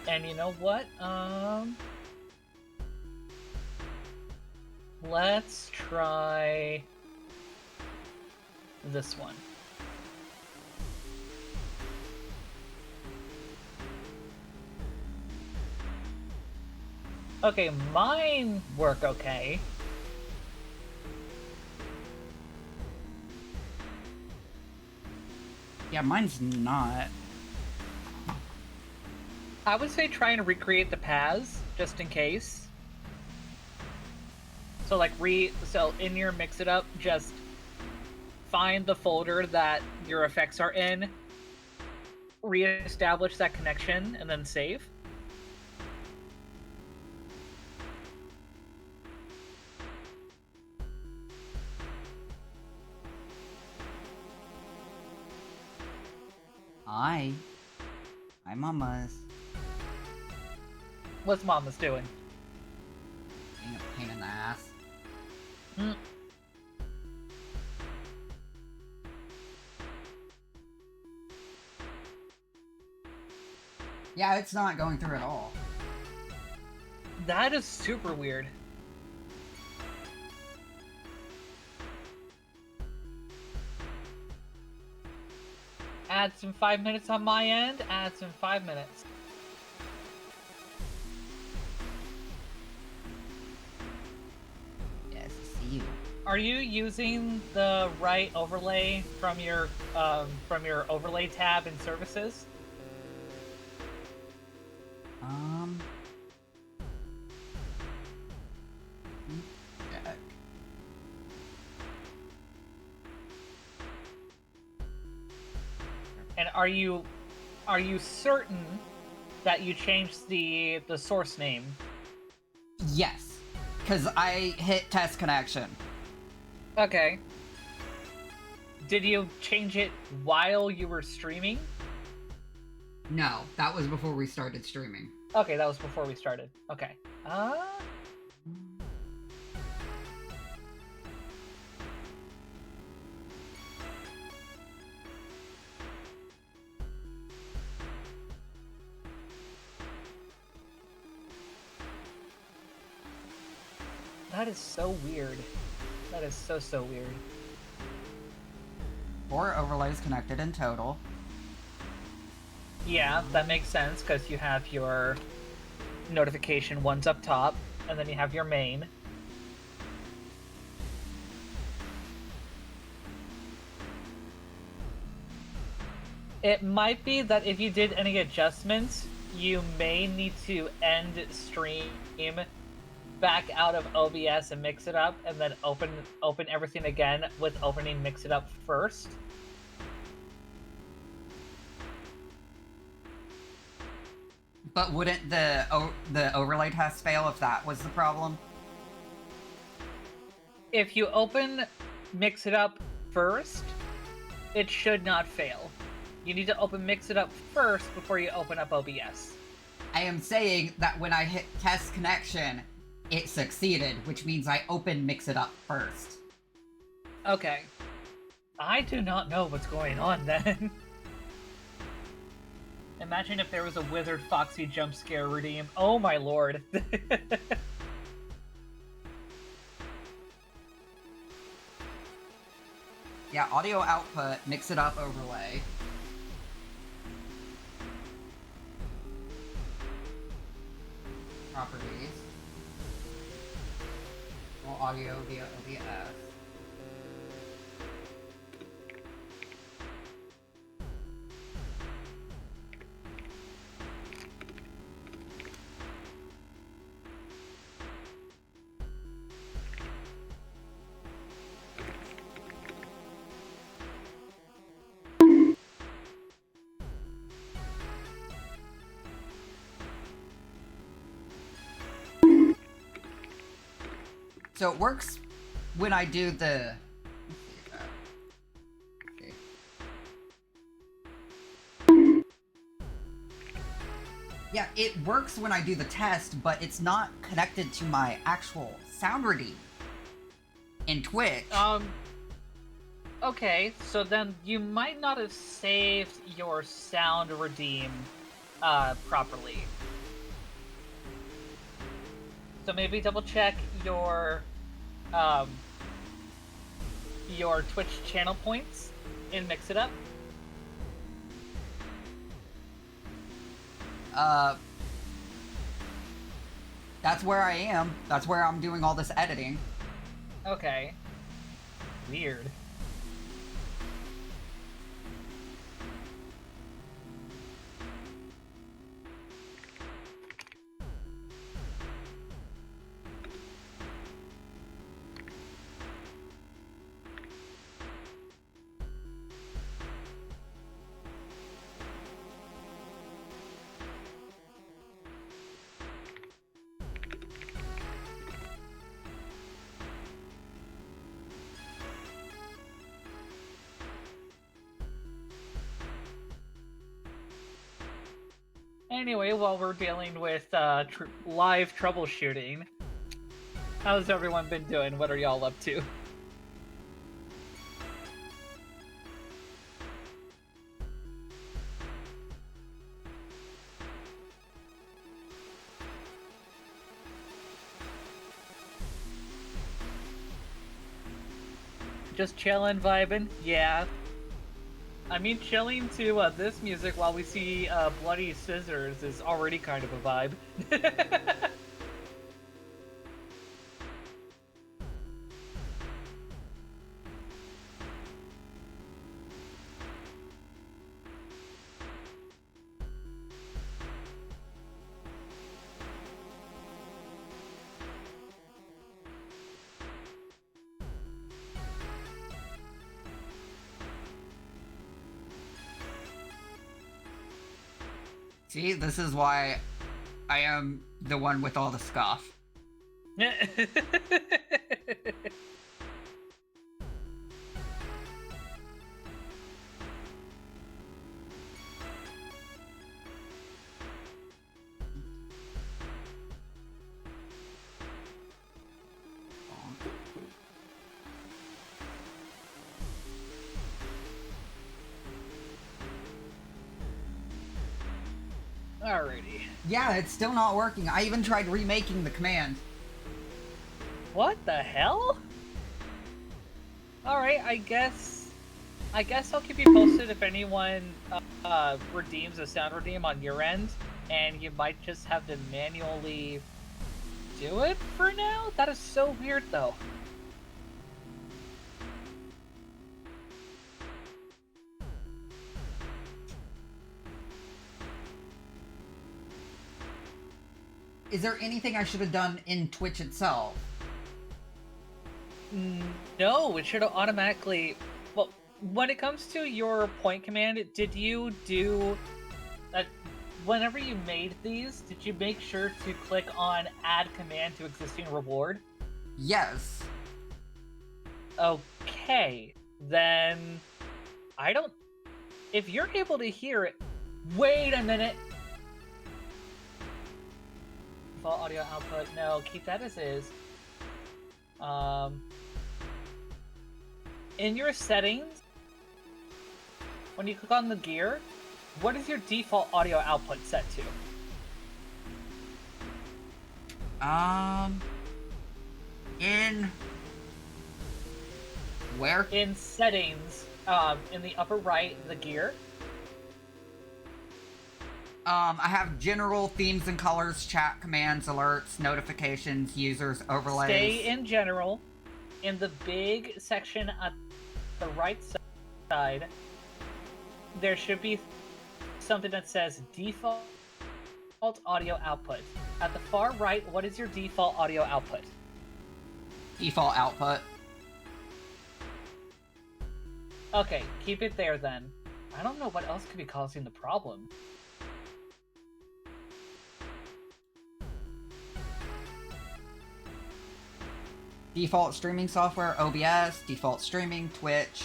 And you know what? Let's try this one. Okay, mine work okay. Yeah, mine's not. I would say try and recreate the paths, just in case. So like in your mix it up, just find the folder that your effects are in, re-establish that connection, and then save. Hi, Mamas. What's Mama's doing? Being a pain in the ass. Yeah, it's not going through at all. That is super weird. Add some 5 minutes on my end, add some 5 minutes. Yes, I see you. Are you using the right overlay from your overlay tab in services? Check. And are you certain that you changed the source name? Yes, because I hit test connection. Okay. Did you change it while you were streaming? No, that was before we started streaming. Okay, that was before we started. Okay. That is so weird. That is so weird. 4 overlays connected in total. Yeah, that makes sense, because you have your notification ones up top, and then you have your main. It might be that if you did any adjustments, you may need to end stream, back out of OBS and mix it up, and then open everything again with opening mix it up first. But wouldn't the overlay test fail if that was the problem? If you open mix it up first, it should not fail. You need to open mix it up first before you open up OBS. I am saying that when I hit test connection, it succeeded, which means I opened mix it up first. Okay. I do not know what's going on then. Imagine if there was a Withered Foxy jump scare redeem. Oh my lord. Yeah, audio output, mix it up overlay. Properties. Well, audio via OBS. So it works when I do the... Yeah, it works when I do the test, but it's not connected to my actual sound redeem in Twitch. Okay, so then you might not have saved your sound redeem properly. So maybe double check your Twitch channel points and mix it up. That's where I am. That's where I'm doing all this editing. Okay. Weird. Anyway, while we're dealing with live troubleshooting, how's everyone been doing? What are y'all up to? Just chilling, vibing. Yeah. I mean, chilling to this music while we see bloody scissors is already kind of a vibe. See, this is why I am the one with all the scuff. Alrighty. Yeah, it's still not working. I even tried remaking the command. What the hell? Alright, I guess I'll keep you posted if anyone redeems a sound redeem on your end, and you might just have to manually do it for now? That is so weird, though. Is there anything I should have done in Twitch itself? No, it should have automatically... Well, when it comes to your point command, did you do... whenever you made these, did you make sure to click on Add Command to Existing Reward? Yes. Okay, then... I don't... If you're able to hear it... Wait a minute! Default audio output. No, keep that as is. In your settings, when you click on the gear, what is your default audio output set to? In... Where? In settings, in the upper right, the gear. I have general, themes and colors, chat commands, alerts, notifications, users, overlays. Stay in general. In the big section at the right side, there should be something that says default audio output. At the far right, what is your default audio output? Default output. Okay, keep it there then. I don't know what else could be causing the problem. Default streaming software, OBS, default streaming, Twitch.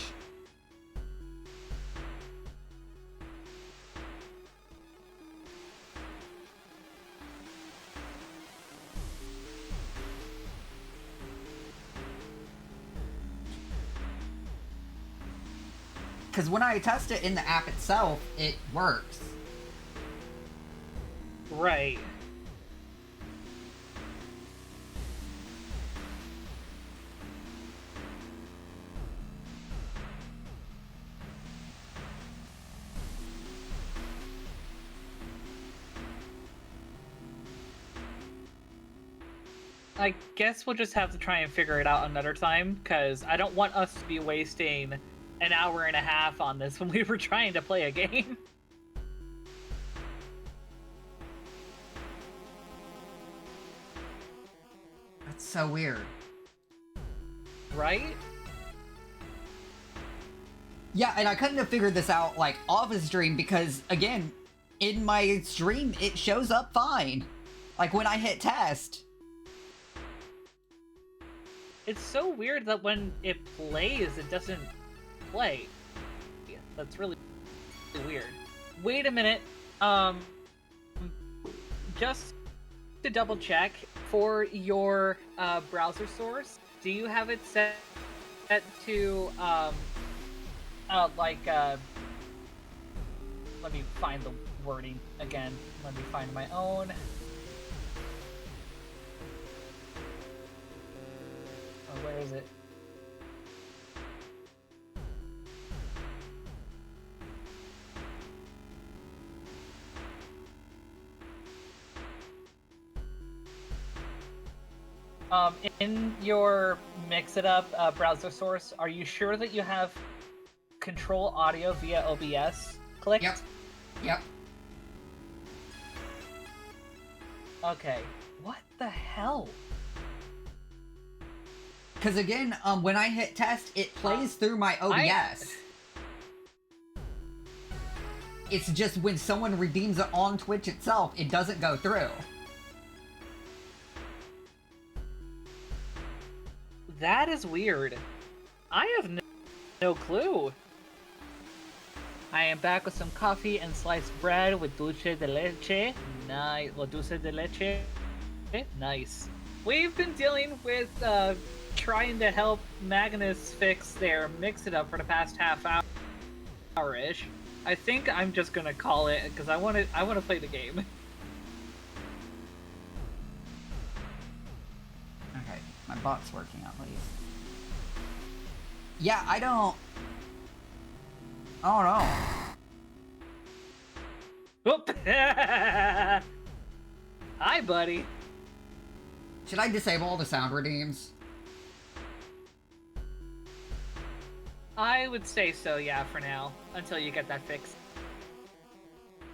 Because when I test it in the app itself, it works. Right. I guess we'll just have to try and figure it out another time, because I don't want us to be wasting an hour and a half on this when we were trying to play a game. That's so weird. Right? Yeah, and I couldn't have figured this out, like, off a stream, because, again, in my stream, it shows up fine. Like, when I hit test. It's so weird that when it plays, it doesn't play. Yeah, that's really weird. Wait a minute. Just to double check, for your browser source, do you have it set to, let me find the wording again. Let me find my own. Oh, where is it? In your Mix It Up browser source, are you sure that you have control audio via OBS clicked? Yep. Okay. What the hell? Because again, when I hit test, it plays through my OBS. It's just when someone redeems it on Twitch itself, it doesn't go through. That is weird. I have no clue. I am back with some coffee and sliced bread with dulce de leche. Nice. Well, dulce de leche. Nice. We've been dealing with trying to help Magnus fix their Mix It Up for the past half hour-ish. I think I'm just gonna call it because I want to play the game. Okay, my bot's working at least. Yeah, I don't know. Oop. Hi, buddy. Should I disable all the sound redeems? I would say so, yeah, for now, until you get that fixed.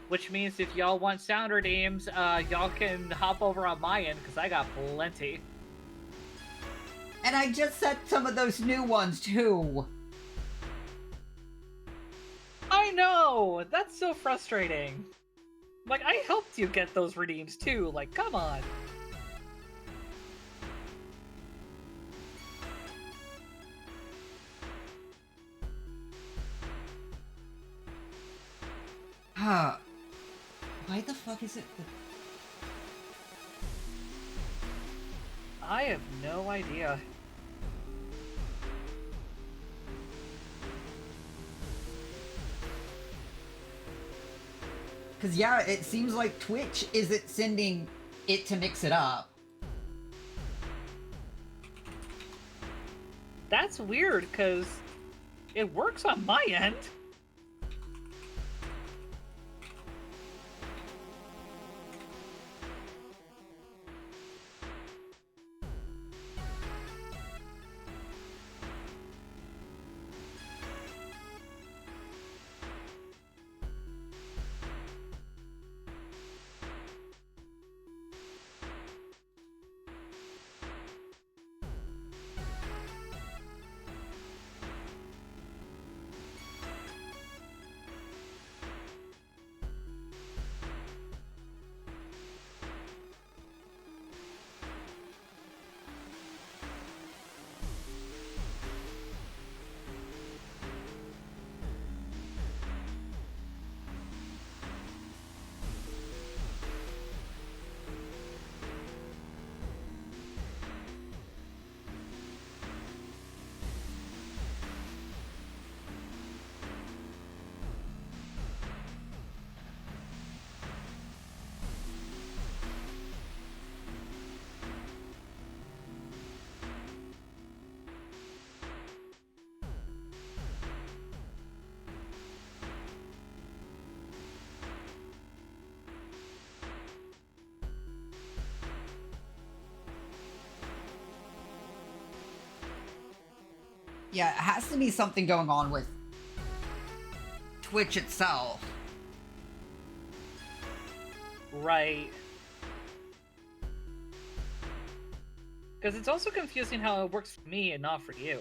Which means if y'all want sound redeems, y'all can hop over on my end, because I got plenty. And I just set some of those new ones, too! I know! That's so frustrating! Like, I helped you get those redeems, too, like, come on! Why the fuck is it? I have no idea. Because, yeah, it seems like Twitch isn't sending it to Mix It Up. That's weird, because it works on my end. Yeah, it has to be something going on with Twitch itself. Right. Because it's also confusing how it works for me and not for you.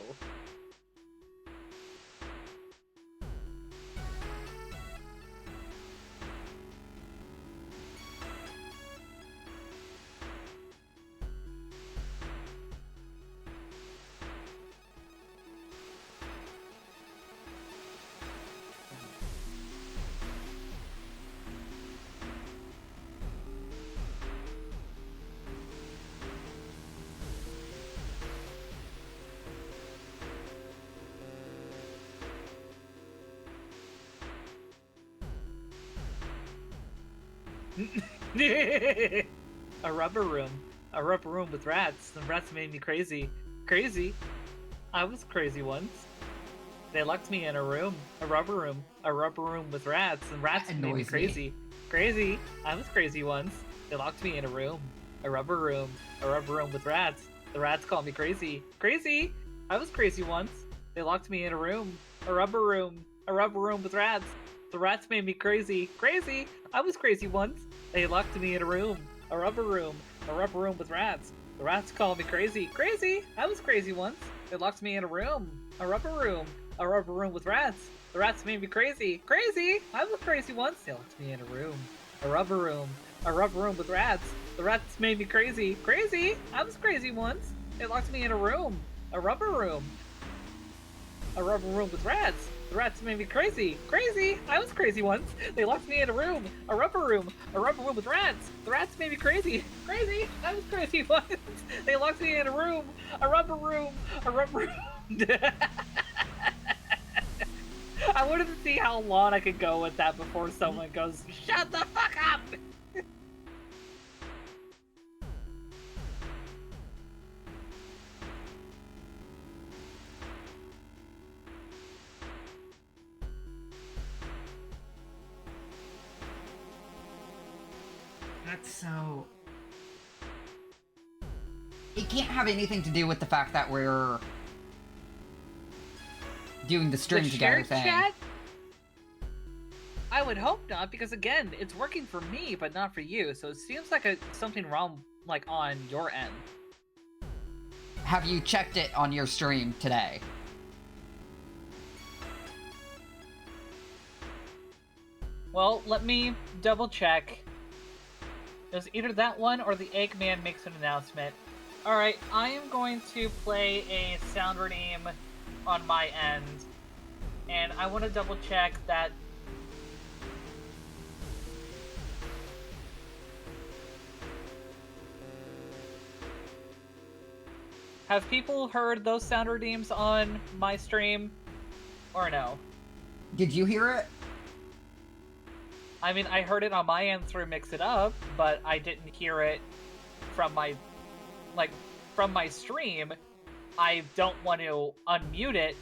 A rubber room. A rubber room with rats. The rats made me crazy. Crazy? I was crazy once. They locked me in a room. A rubber room. A rubber room with rats. And rats made me crazy. Crazy? I was crazy once. They locked me in a room. A rubber room. A rubber room with rats. The rats call me crazy. Crazy! I was crazy once. They locked me in a room. A rubber room. A rubber room with rats. The rats made me crazy. Crazy! I was crazy once. They locked me in a room. A rubber room. A rubber room with rats. The rats call me crazy. Crazy! I was crazy once. They locked me in a room. A rubber room. A rubber room with rats. The rats made me crazy. Crazy! I was crazy once. They locked me in a room. A rubber room. A rubber room with rats. The rats made me crazy. Crazy! I was crazy once. They locked me in a room. A rubber room. A rubber room with rats. The rats made me crazy. Crazy! I was crazy once. They locked me in a room. A rubber room. A rubber room with rats. The rats made me crazy. Crazy! I was crazy once. They locked me in a room. A rubber room. A rubber room. I wanted to see how long I could go with that before someone goes, "Shut the fuck up!" That's so... It can't have anything to do with the fact that we're doing the stream together shared thing. Chat? I would hope not, because again, it's working for me, but not for you. So it seems like something wrong, like on your end. Have you checked it on your stream today? Well, let me double check. It was either that one or the Eggman makes an announcement. Alright, I am going to play a sound redeem on my end. And I want to double check that... Have people heard those sound redeems on my stream? Or no? Did you hear it? I mean, I heard it on my end through Mix It Up, but I didn't hear it from my, from my stream. I don't want to unmute it.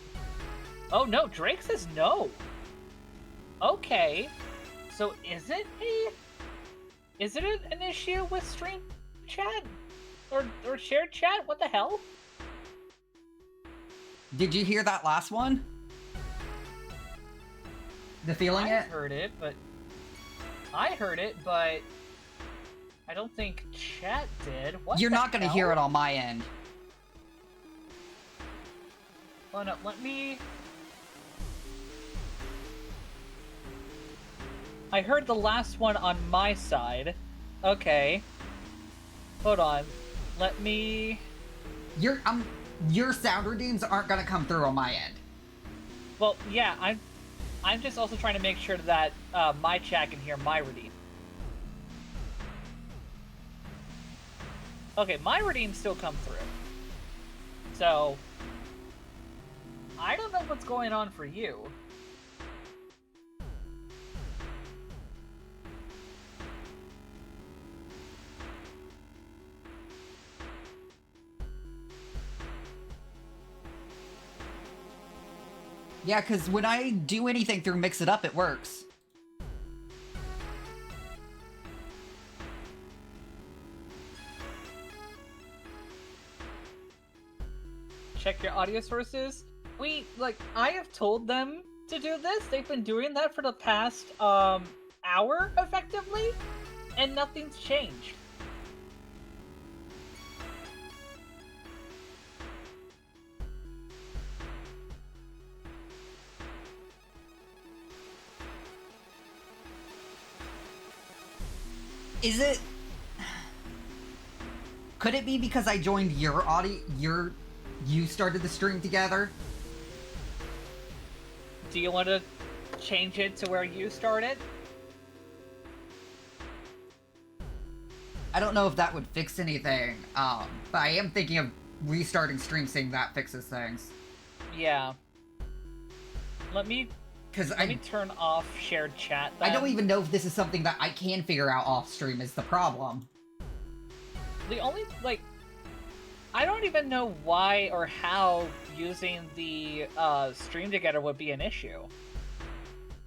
Oh no, Drake says no. Okay. So is it an issue with stream chat? Or shared chat? What the hell? Did you hear that last one? The feeling I it? heard it, but I don't think chat did. What You're the not gonna hell? hear it on my end. Oh no, let me... I heard the last one on my side. Okay. Hold on. Let me... Your sound redeems aren't gonna come through on my end. Well, yeah, I'm just also trying to make sure that my chat can hear my redeem. Okay, my redeems still come through. So... I don't know what's going on for you. Yeah, because when I do anything through Mix It Up, it works. Check your audio sources. I have told them to do this. They've been doing that for the past, hour, effectively, and nothing's changed. Is it... Could it be because I joined your audio... You started the stream together? Do you want to change it to where you started? I don't know if that would fix anything, but I am thinking of restarting stream, seeing that fixes things. Yeah. Let me turn off shared chat then. I don't even know if this is something that I can figure out off stream is the problem. The only, I don't even know why or how using the stream together would be an issue.